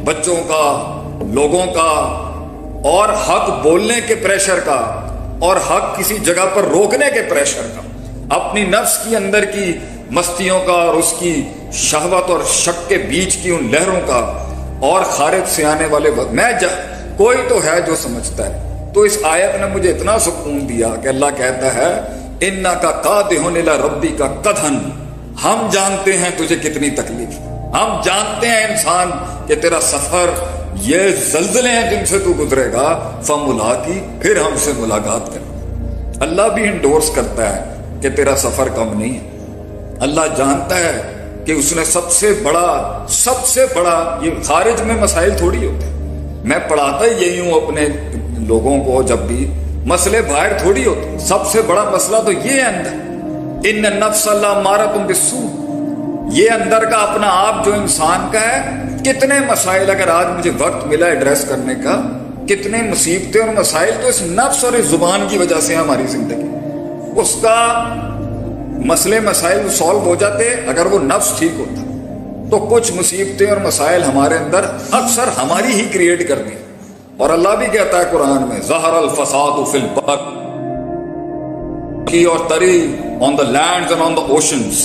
بچوں کا، لوگوں کا، اور حق بولنے کے پریشر کا، اور حق کسی جگہ پر روکنے کے پریشر کا، اپنی نفس کی اندر کی مستیوں کا اور اس کی شہوت اور شک کے بیچ کی ان لہروں کا، اور خارج سے آنے والے وقت کوئی تو ہے جو سمجھتا ہے۔ تو اس آیت نے مجھے اتنا سکون دیا کہ اللہ کہتا ہے اِنَّكَ قَادِحٌ إِلَىٰ رَبِّكَ قَدْحًا، ہم جانتے ہیں تجھے کتنی تکلیف، ہم جانتے ہیں انسان کہ تیرا سفر یہ زلزلے ہیں جن سے تو گزرے گا، فَمُلَاقِي، پھر ہم سے ملاقات کر۔ اللہ بھی انڈورس کرتا ہے کہ تیرا سفر کم نہیں ہے۔ اللہ جانتا ہے کہ اس نے سب سے بڑا یہ خارج میں مسائل تھوڑی ہوتے ہیں، میں پڑھاتا ہی یہی ہوں اپنے لوگوں کو، جب بھی مسئلے باہر تھوڑی ہوتے ہیں، سب سے بڑا مسئلہ تو یہ ہے اندر، ان النفس لامارۃ بالسوء، یہ اندر کا اپنا آپ جو انسان کا ہے۔ کتنے مسائل اگر آج مجھے وقت ملا ایڈریس کرنے کا، کتنے مصیبتیں اور مسائل تو اس نفس اور اس زبان کی وجہ سے ہماری زندگی، اس کا مسئلے مسائل سالو ہو جاتے اگر وہ نفس ٹھیک ہوتا، تو کچھ مصیبتیں اور مسائل ہمارے اندر اکثر ہماری ہی کریٹ کرتی ہیں۔ اور اللہ بھی کہتا ہے قرآن میں ظہر الفساد فی البر اور تری on the lands and on the oceans,